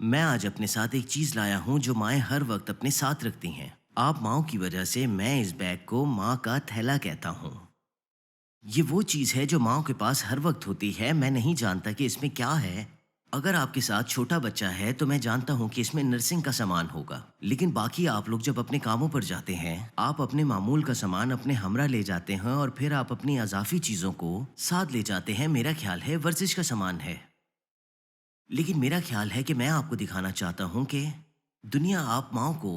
میں آج اپنے ساتھ ایک چیز لایا ہوں جو مائیں ہر وقت اپنے ساتھ رکھتی ہیں. آپ ماؤں کی وجہ سے میں اس بیگ کو ماں کا تھیلا کہتا ہوں. یہ وہ چیز ہے جو ماؤں کے پاس ہر وقت ہوتی ہے. میں نہیں جانتا کہ اس میں کیا ہے. اگر آپ کے ساتھ چھوٹا بچہ ہے تو میں جانتا ہوں کہ اس میں نرسنگ کا سامان ہوگا، لیکن باقی آپ لوگ جب اپنے کاموں پر جاتے ہیں، آپ اپنے معمول کا سامان اپنے ہمراہ لے جاتے ہیں اور پھر آپ اپنی اضافی چیزوں کو ساتھ لے جاتے ہیں. میرا خیال ہے ورزش کا سامان ہے، لیکن میرا خیال ہے کہ میں آپ کو دکھانا چاہتا ہوں کہ دنیا آپ ماؤں کو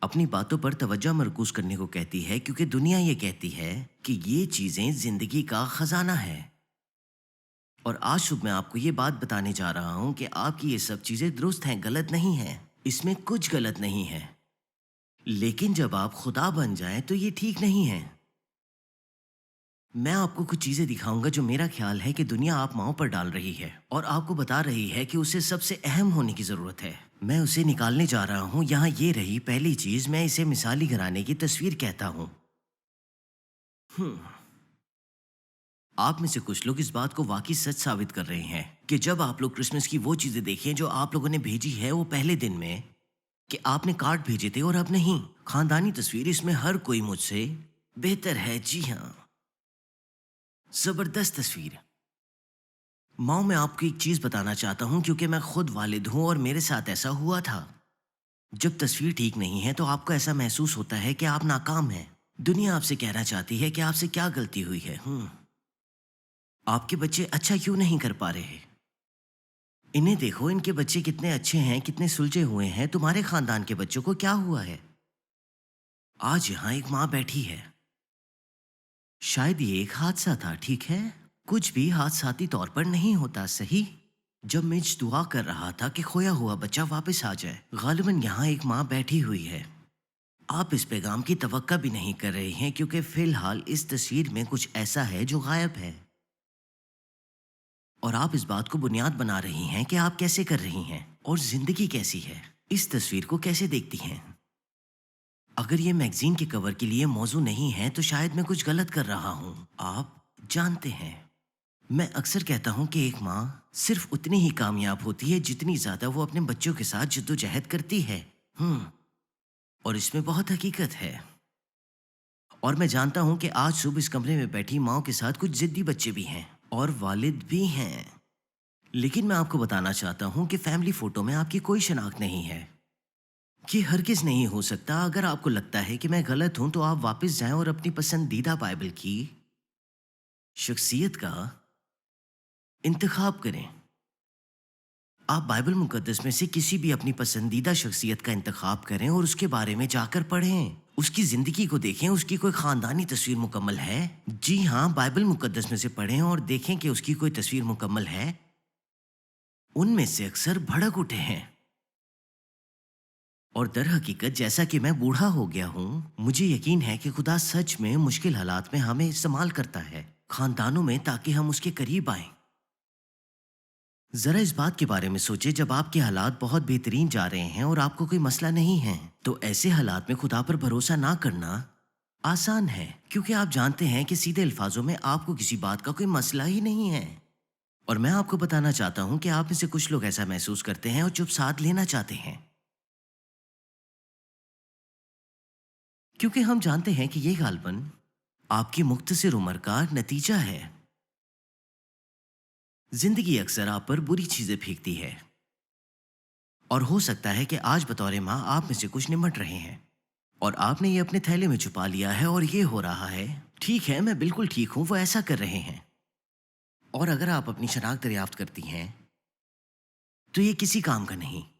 اپنی باتوں پر توجہ مرکوز کرنے کو کہتی ہے، کیونکہ دنیا یہ کہتی ہے کہ یہ چیزیں زندگی کا خزانہ ہے. اور آج صبح میں آپ کو یہ بات بتانے جا رہا ہوں کہ آپ کی یہ سب چیزیں درست ہیں، غلط نہیں ہیں، اس میں کچھ غلط نہیں ہے. لیکن جب آپ خدا بن جائیں تو یہ ٹھیک نہیں ہے. میں آپ کو کچھ چیزیں دکھاؤں گا جو میرا خیال ہے کہ دنیا آپ ماؤں پر ڈال رہی ہے اور آپ کو بتا رہی ہے کہ اسے سب سے اہم ہونے کی ضرورت ہے. میں اسے نکالنے جا رہا ہوں. یہاں یہ رہی پہلی چیز. میں اسے مثالی گھرانے کی تصویر کہتا ہوں. آپ میں سے کچھ لوگ اس بات کو واقعی سچ ثابت کر رہے ہیں کہ جب آپ لوگ کرسمس کی وہ چیزیں دیکھیں جو آپ لوگوں نے بھیجی ہے وہ پہلے دن میں، کہ آپ نے کارڈ بھیجے تھے اور اب نہیں. خاندانی تصویر، اس میں ہر کوئی مجھ سے بہتر ہے. جی ہاں، زبردست تصویر. ماؤں، میں آپ کو ایک چیز بتانا چاہتا ہوں کیونکہ میں خود والد ہوں اور میرے ساتھ ایسا ہوا تھا. جب تصویر ٹھیک نہیں ہے تو آپ کو ایسا محسوس ہوتا ہے کہ آپ ناکام ہیں. دنیا آپ سے کہنا چاہتی ہے کہ آپ سے کیا غلطی ہوئی ہے. آپ کے بچے اچھا کیوں نہیں کر پا رہے؟ انہیں دیکھو، ان کے بچے کتنے اچھے ہیں، کتنے سلجھے ہوئے ہیں. تمہارے خاندان کے بچوں کو کیا ہوا ہے؟ آج یہاں ایک ماں بیٹھی ہے. شاید یہ ایک حادثہ تھا، ٹھیک ہے؟ کچھ بھی حادثاتی طور پر نہیں ہوتا، صحیح؟ جب مچ دعا کر رہا تھا کہ کھویا ہوا بچہ واپس آ جائے، غالباً یہاں ایک ماں بیٹھی ہوئی ہے. آپ اس پیغام کی توقع بھی نہیں کر رہے ہیں کیونکہ فی الحال اس تصویر میں کچھ ایسا ہے جو غائب ہے، اور آپ اس بات کو بنیاد بنا رہی ہیں کہ آپ کیسے کر رہی ہیں اور زندگی کیسی ہے. اس تصویر کو کیسے دیکھتی ہیں؟ اگر یہ میگزین کے کور کے لیے موضوع نہیں ہے تو شاید میں کچھ غلط کر رہا ہوں. آپ جانتے ہیں، میں اکثر کہتا ہوں کہ ایک ماں صرف اتنی ہی کامیاب ہوتی ہے جتنی زیادہ وہ اپنے بچوں کے ساتھ جدوجہد کرتی ہے. اور اس میں بہت حقیقت ہے. اور میں جانتا ہوں کہ آج صبح اس کمرے میں بیٹھی ماں کے ساتھ کچھ ضدی بچے بھی ہیں اور والد بھی ہیں. لیکن میں آپ کو بتانا چاہتا ہوں کہ فیملی فوٹو میں آپ کی کوئی شناخت نہیں ہے. یہ ہرگز نہیں ہو سکتا. اگر آپ کو لگتا ہے کہ میں غلط ہوں تو آپ واپس جائیں اور اپنی پسندیدہ بائبل کی شخصیت کا انتخاب کریں. آپ بائبل مقدس میں سے کسی بھی اپنی پسندیدہ شخصیت کا انتخاب کریں اور اس کے بارے میں جا کر پڑھیں. اس کی زندگی کو دیکھیں. اس کی کوئی خاندانی تصویر مکمل ہے؟ جی ہاں، بائبل مقدس میں سے پڑھیں اور دیکھیں کہ اس کی کوئی تصویر مکمل ہے. ان میں سے اکثر بھڑک اٹھے ہیں. اور در حقیقت جیسا کہ میں بوڑھا ہو گیا ہوں، مجھے یقین ہے کہ خدا سچ میں مشکل حالات میں ہمیں استعمال کرتا ہے خاندانوں میں تاکہ ہم اس کے قریب آئیں. ذرا اس بات کے بارے میں سوچیں، جب آپ کے حالات بہت بہترین جا رہے ہیں اور آپ کو کوئی مسئلہ نہیں ہے تو ایسے حالات میں خدا پر بھروسہ نہ کرنا آسان ہے، کیونکہ آپ جانتے ہیں کہ سیدھے الفاظوں میں آپ کو کسی بات کا کوئی مسئلہ ہی نہیں ہے. اور میں آپ کو بتانا چاہتا ہوں کہ آپ میں سے کچھ لوگ ایسا محسوس کرتے ہیں اور چپ ساتھ لینا چاہتے ہیں، کیونکہ ہم جانتے ہیں کہ یہ غالباً آپ کی مختصر عمر کا نتیجہ ہے. زندگی اکثر آپ پر بری چیزیں پھینکتی ہے، اور ہو سکتا ہے کہ آج بطور ماں آپ میں سے کچھ نمٹ رہے ہیں اور آپ نے یہ اپنے تھیلے میں چھپا لیا ہے اور یہ ہو رہا ہے. ٹھیک ہے، میں بالکل ٹھیک ہوں، وہ ایسا کر رہے ہیں. اور اگر آپ اپنی شناخت دریافت کرتی ہیں تو یہ کسی کام کا نہیں.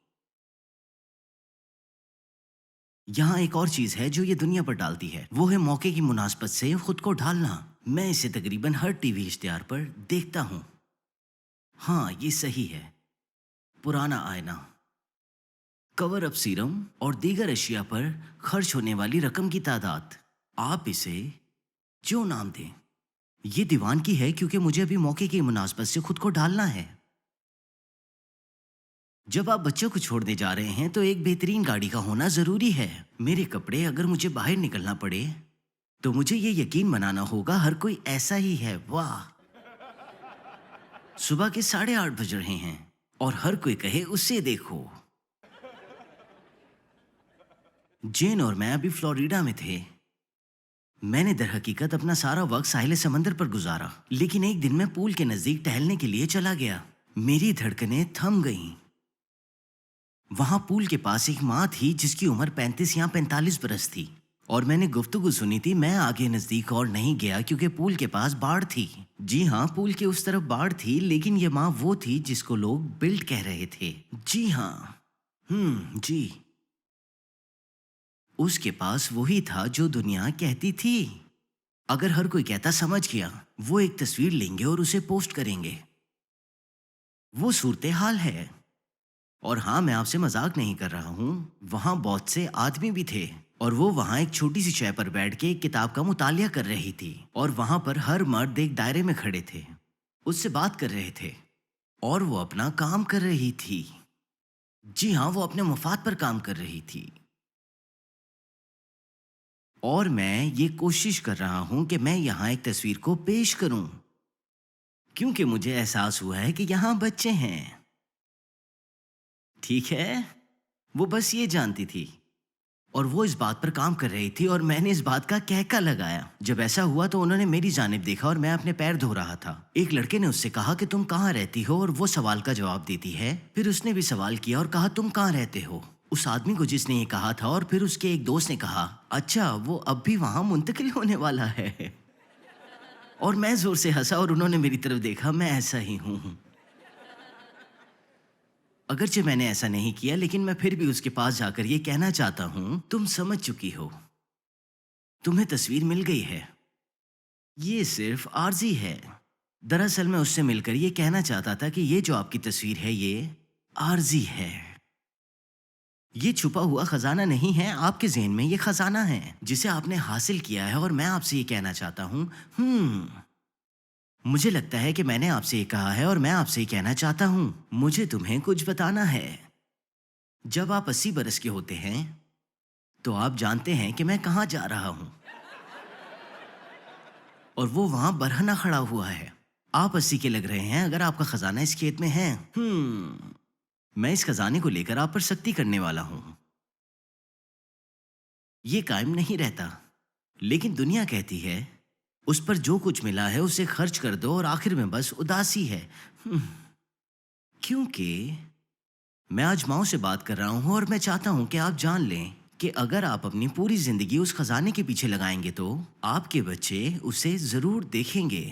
یہاں ایک اور چیز ہے جو یہ دنیا پر ڈالتی ہے، وہ ہے موقع کی مناسبت سے خود کو ڈھالنا. میں اسے تقریباً ہر ٹی وی اشتہار پر دیکھتا ہوں. ہاں، یہ صحیح ہے. پرانا آئینہ، کور اپ سیرم اور دیگر اشیاء پر خرچ ہونے والی رقم کی تعداد. آپ اسے جو نام دیں، یہ دیوان کی ہے کیونکہ مجھے ابھی موقع کی مناسبت سے خود کو ڈھالنا ہے. جب آپ بچوں کو چھوڑنے جا رہے ہیں تو ایک بہترین گاڑی کا ہونا ضروری ہے. میرے کپڑے، اگر مجھے باہر نکلنا پڑے تو مجھے یہ یقین منانا ہوگا ہر کوئی ایسا ہی ہے. واہ، صبح کے 8:30 بج رہے ہیں. اور ہر کوئی کہے اسے دیکھو۔ جین اور میں ابھی فلوریڈا میں تھے۔ میں نے در حقیقت اپنا سارا وقت ساحل سمندر پر گزارا، لیکن ایک دن میں پول کے نزدیک ٹہلنے کے لیے چلا گیا۔ میری دھڑکنیں تھم گئیں۔ وہاں پول کے پاس ایک ماں تھی جس کی عمر 35 یا 45 برس تھی، اور میں نے گفتگو سنی تھی۔ میں آگے نزدیک اور نہیں گیا کیونکہ پول کے پاس باڑ تھی۔ جی ہاں، پول کے اس طرف باڑ تھی، لیکن یہ ماں وہ تھی جس کو لوگ بلٹ کہہ رہے تھے۔ جی ہاں، جی، اس کے پاس وہی تھا جو دنیا کہتی تھی۔ اگر ہر کوئی کہتا سمجھ گیا، وہ ایک تصویر لیں گے اور اسے پوسٹ کریں گے۔ وہ صورتحال ہے۔ اور ہاں، میں آپ سے مذاق نہیں کر رہا ہوں، وہاں بہت سے آدمی بھی تھے، اور وہ وہاں ایک چھوٹی سی چائے پر بیٹھ کے ایک کتاب کا مطالعہ کر رہی تھی، اور وہاں پر ہر مرد ایک دائرے میں کھڑے تھے، اس سے بات کر رہے تھے، اور وہ اپنا کام کر رہی تھی۔ جی ہاں، وہ اپنے مفاد پر کام کر رہی تھی۔ اور میں یہ کوشش کر رہا ہوں کہ میں یہاں ایک تصویر کو پیش کروں، کیونکہ مجھے احساس ہوا ہے کہ یہاں بچے ہیں۔ ٹھیک ہے، وہ بس یہ جانتی تھی، اور وہ اس بات پر کام کر رہی تھی، اور میں نے اس بات کا کہکا لگایا۔ جب ایسا ہوا تو انہوں نے میری جانب دیکھا، اور میں اپنے پیر دھو رہا تھا۔ ایک لڑکے نے اس سے کہا کہ تم کہاں رہتی ہو، اور وہ سوال کا جواب دیتی ہے۔ پھر اس نے بھی سوال کیا اور کہا تم کہاں رہتے ہو، اس آدمی کو جس نے یہ کہا تھا، اور پھر اس کے ایک دوست نے کہا اچھا وہ اب بھی وہاں منتقل ہونے والا ہے۔ اور میں زور سے ہنسا، اور انہوں نے میری طرف دیکھا۔ میں ایسا ہی ہوں، اگرچہ میں نے ایسا نہیں کیا، لیکن میں پھر بھی اس کے پاس جا کر یہ کہنا چاہتا ہوں تم سمجھ چکی ہو، تمہیں تصویر مل گئی ہے، یہ صرف عارضی ہے۔ دراصل میں اس سے مل کر یہ کہنا چاہتا تھا کہ یہ جو آپ کی تصویر ہے یہ عارضی ہے، یہ چھپا ہوا خزانہ نہیں ہے، آپ کے ذہن میں یہ خزانہ ہے جسے آپ نے حاصل کیا ہے۔ اور میں آپ سے یہ کہنا چاہتا ہوں مجھے لگتا ہے کہ میں نے آپ سے یہ کہا ہے، اور میں آپ سے یہ کہنا چاہتا ہوں مجھے تمہیں کچھ بتانا ہے۔ جب آپ 80 برس کے ہوتے ہیں تو آپ جانتے ہیں کہ میں کہاں جا رہا ہوں، اور وہ وہاں برہنہ کھڑا ہوا ہے۔ آپ 80 کے لگ رہے ہیں، اگر آپ کا خزانہ اس کھیت میں ہے، میں اس خزانے کو لے کر آپ پر سختی کرنے والا ہوں۔ یہ قائم نہیں رہتا، لیکن دنیا کہتی ہے اس پر جو کچھ ملا ہے اسے خرچ کر دو، اور آخر میں بس اداسی ہے۔ کیونکہ میں آج ماؤں سے بات کر رہا ہوں، اور میں چاہتا ہوں کہ آپ جان لیں کہ اگر آپ اپنی پوری زندگی اس خزانے کے پیچھے لگائیں گے تو آپ کے بچے اسے ضرور دیکھیں گے۔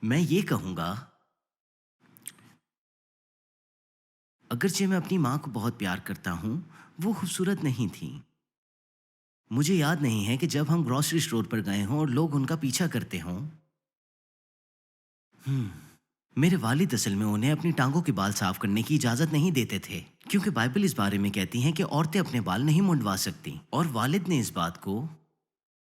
میں یہ کہوں گا، اگرچہ میں اپنی ماں کو بہت پیار کرتا ہوں، وہ خوبصورت نہیں تھی۔ مجھے یاد نہیں ہے کہ جب ہم گروسری اسٹور پر گئے ہوں اور لوگ ان کا پیچھا کرتے ہوں۔ میرے والد اصل میں انہیں اپنی ٹانگوں کے بال صاف کرنے کی اجازت نہیں دیتے تھے، کیونکہ بائبل اس بارے میں کہتی ہیں کہ عورتیں اپنے بال نہیں منڈوا سکتی، اور والد نے اس بات کو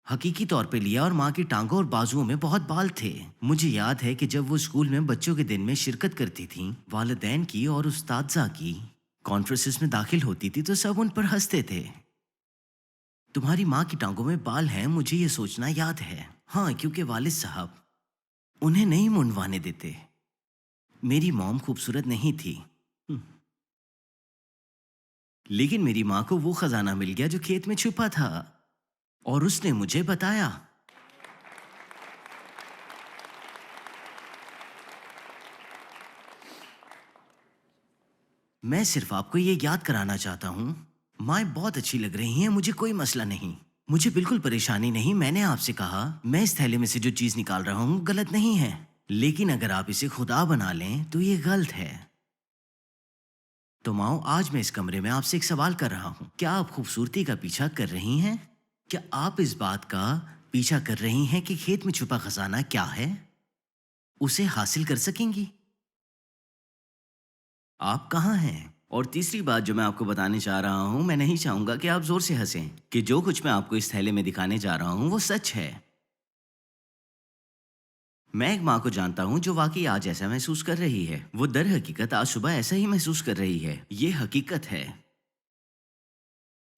حقیقی طور پہ لیا، اور ماں کی ٹانگوں اور بازوؤں میں بہت بال تھے۔ مجھے یاد ہے کہ جب وہ اسکول میں بچوں کے دن میں شرکت کرتی تھیں، والدین کی اور استاذہ کی کانفرنسز میں داخل ہوتی تھی، تو سب ان پر ہنستے تھے۔ تمہاری ماں کی ٹانگوں میں بال ہیں، مجھے یہ سوچنا یاد ہے۔ ہاں، کیونکہ والد صاحب انہیں نہیں منڈوانے دیتے۔ میری موم خوبصورت نہیں تھی، لیکن میری ماں کو وہ خزانہ مل گیا جو کھیت میں چھپا تھا، اور اس نے مجھے بتایا۔ میں صرف آپ کو یہ یاد کرانا چاہتا ہوں، مائیں بہت اچھی لگ رہی ہیں، مجھے کوئی مسئلہ نہیں، مجھے بالکل پریشانی نہیں۔ میں نے آپ سے کہا میں اس تھیلے میں سے جو چیز نکال رہا ہوں غلط نہیں ہے، لیکن اگر آپ اسے خدا بنا لیں تو یہ غلط ہے۔ تو ماؤں، آج میں اس کمرے میں آپ سے ایک سوال کر رہا ہوں، کیا آپ خوبصورتی کا پیچھا کر رہی ہیں؟ کیا آپ اس بات کا پیچھا کر رہی ہیں کہ کھیت میں چھپا خزانہ کیا ہے؟ اسے حاصل کر سکیں گی؟ آپ کہاں ہیں؟ اور تیسری بات جو میں آپ کو بتانے چاہ رہا ہوں، میں نہیں چاہوں گا کہ آپ زور سے ہنسیں، کہ جو کچھ میں آپ کو اس تھیلے میں دکھانے جا رہا ہوں وہ سچ ہے۔ میں ایک ماں کو جانتا ہوں جو واقعی آج ایسا محسوس کر رہی ہے۔ وہ در حقیقت آج صبح ایسا ہی محسوس کر رہی ہے۔ یہ حقیقت ہے۔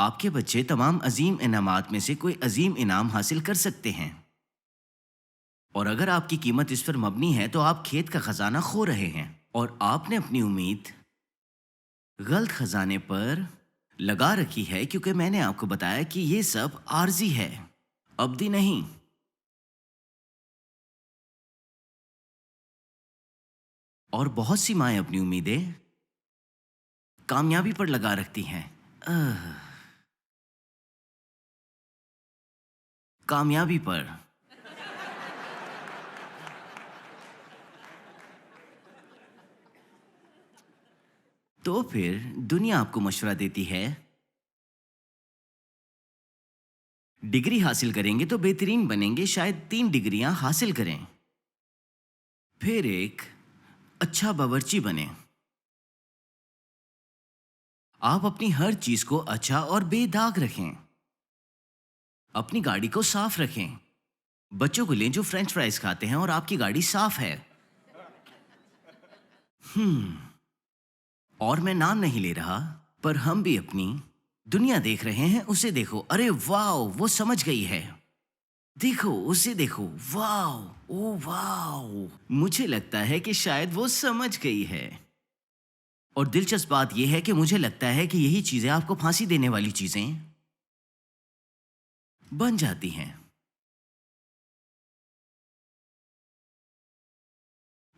آپ کے بچے تمام عظیم انعامات میں سے کوئی عظیم انعام حاصل کر سکتے ہیں، اور اگر آپ کی قیمت اس پر مبنی ہے تو آپ کھیت کا خزانہ کھو رہے ہیں، اور آپ نے اپنی امید غلط خزانے پر لگا رکھی ہے، کیونکہ میں نے آپ کو بتایا کہ یہ سب عارضی ہے، ابدی نہیں۔ اور بہت سی مائیں اپنی امیدیں کامیابی پر لگا رکھتی ہیں، کامیابی پر۔ تو پھر دنیا آپ کو مشورہ دیتی ہے ڈگری حاصل کریں گے تو بہترین بنیں گے، شاید 3 ڈگریاں حاصل کریں، پھر ایک اچھا باورچی بنیں۔ آپ اپنی ہر چیز کو اچھا اور بے داغ رکھیں، اپنی گاڑی کو صاف رکھیں۔ بچوں کو لیں جو فرینچ فرائز کھاتے ہیں اور آپ کی گاڑی صاف ہے۔ اور میں نام نہیں لے رہا، پر ہم بھی اپنی دنیا دیکھ رہے ہیں، اسے دیکھو، ارے واو وہ سمجھ گئی ہے، دیکھو اسے دیکھو، واو او واو، مجھے لگتا ہے کہ شاید وہ سمجھ گئی ہے۔ اور دلچسپ بات یہ ہے کہ مجھے لگتا ہے کہ یہی چیزیں آپ کو پھانسی دینے والی چیزیں بن جاتی ہیں۔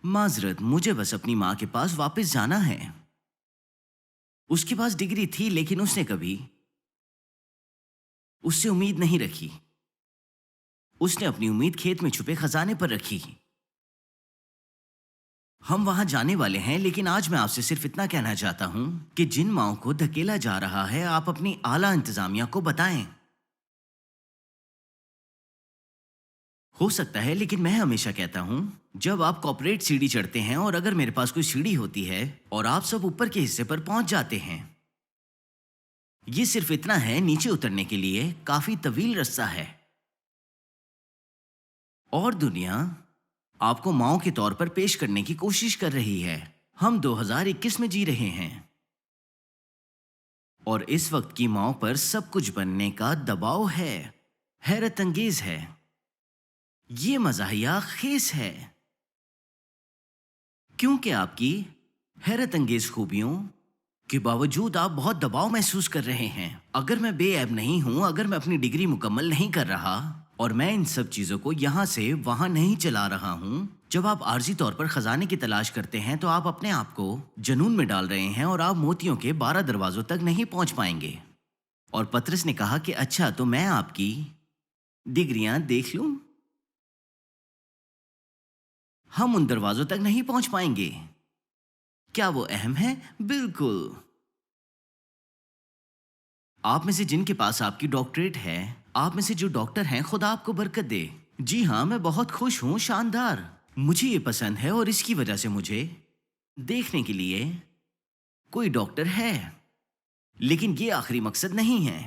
معذرت، مجھے بس اپنی ماں کے پاس واپس جانا ہے۔ اس کے پاس ڈگری تھی لیکن اس نے کبھی اس سے امید نہیں رکھی، اس نے اپنی امید کھیت میں چھپے خزانے پر رکھی۔ ہم وہاں جانے والے ہیں، لیکن آج میں آپ سے صرف اتنا کہنا چاہتا ہوں کہ جن ماؤں کو دھکیلا جا رہا ہے، آپ اپنی اعلیٰ انتظامیہ کو بتائیں۔ ہو سکتا ہے، لیکن میں ہمیشہ کہتا ہوں جب آپ کارپوریٹ سیڑھی چڑھتے ہیں، اور اگر میرے پاس کوئی سیڑھی ہوتی ہے اور آپ سب اوپر کے حصے پر پہنچ جاتے ہیں، یہ صرف اتنا ہے، نیچے اترنے کے لیے کافی طویل رستہ ہے، اور دنیا آپ کو ماؤں کے طور پر پیش کرنے کی کوشش کر رہی ہے۔ ہم 2021 میں جی رہے ہیں، اور اس وقت کی ماؤں پر سب کچھ بننے کا دباؤ ہے، حیرت انگیز ہے، یہ مزاحیہ خیز ہے، کیونکہ آپ کی حیرت انگیز خوبیوں کے باوجود آپ بہت دباؤ محسوس کر رہے ہیں۔ اگر میں بے عیب نہیں ہوں، اگر میں اپنی ڈگری مکمل نہیں کر رہا، اور میں ان سب چیزوں کو یہاں سے وہاں نہیں چلا رہا ہوں، جب آپ عارضی طور پر خزانے کی تلاش کرتے ہیں تو آپ اپنے آپ کو جنون میں ڈال رہے ہیں، اور آپ موتیوں کے 12 دروازوں تک نہیں پہنچ پائیں گے۔ اور پطرس نے کہا کہ اچھا، تو میں آپ کی ڈگریاں دیکھ لوں؟ ہم ان دروازوں تک نہیں پہنچ پائیں گے۔ کیا وہ اہم ہے؟ بالکل۔ آپ میں سے جن کے پاس آپ کی ڈاکٹریٹ ہے، آپ میں سے جو ڈاکٹر ہیں، خدا آپ کو برکت دے۔ جی ہاں، میں بہت خوش ہوں، شاندار، مجھے یہ پسند ہے، اور اس کی وجہ سے مجھے دیکھنے کے لیے کوئی ڈاکٹر ہے، لیکن یہ آخری مقصد نہیں ہے۔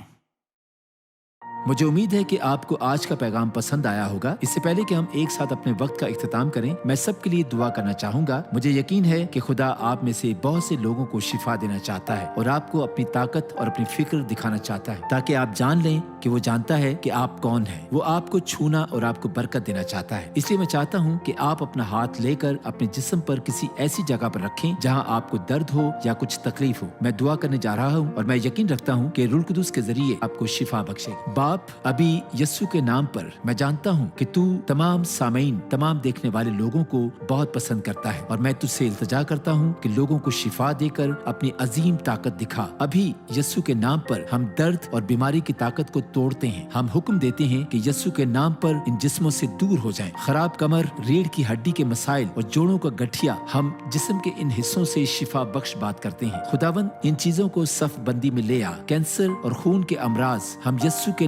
مجھے امید ہے کہ آپ کو آج کا پیغام پسند آیا ہوگا۔ اس سے پہلے کہ ہم ایک ساتھ اپنے وقت کا اختتام کریں، میں سب کے لیے دعا کرنا چاہوں گا۔ مجھے یقین ہے کہ خدا آپ میں سے بہت سے لوگوں کو شفا دینا چاہتا ہے، اور آپ کو اپنی طاقت اور اپنی فکر دکھانا چاہتا ہے، تاکہ آپ جان لیں کہ وہ جانتا ہے کہ آپ کون ہیں۔ وہ آپ کو چھونا اور آپ کو برکت دینا چاہتا ہے۔ اس لیے میں چاہتا ہوں کہ آپ اپنا ہاتھ لے کر اپنے جسم پر کسی ایسی جگہ پر رکھیں جہاں آپ کو درد ہو یا کچھ تکلیف ہو۔ میں دعا کرنے جا رہا ہوں، اور میں یقین رکھتا ہوں کہ روح القدس کے ذریعے آپ کو شفا بخشے گا۔ باپ، ابھی یسوع کے نام پر میں جانتا ہوں کہ تو تمام سامعین، تمام دیکھنے والے لوگوں کو بہت پسند کرتا ہے، اور میں تجھ سے التجا کرتا ہوں کہ لوگوں کو شفا دے کر اپنی عظیم طاقت دکھا۔ ابھی یسوع کے نام پر ہم درد اور بیماری کی طاقت کو توڑتے ہیں۔ ہم حکم دیتے ہیں کہ یسوع کے نام پر ان جسموں سے دور ہو جائیں۔ خراب کمر، ریڑھ کی ہڈی کے مسائل اور جوڑوں کا گٹھیا، ہم جسم کے ان حصوں سے شفا بخش بات کرتے ہیں۔ خداوند، ان چیزوں کو صف بندی میں لے آ۔ کینسر اور خون کے امراض ہم یسوع کے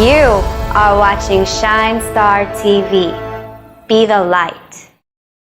You are watching Shine Star TV. Be the light.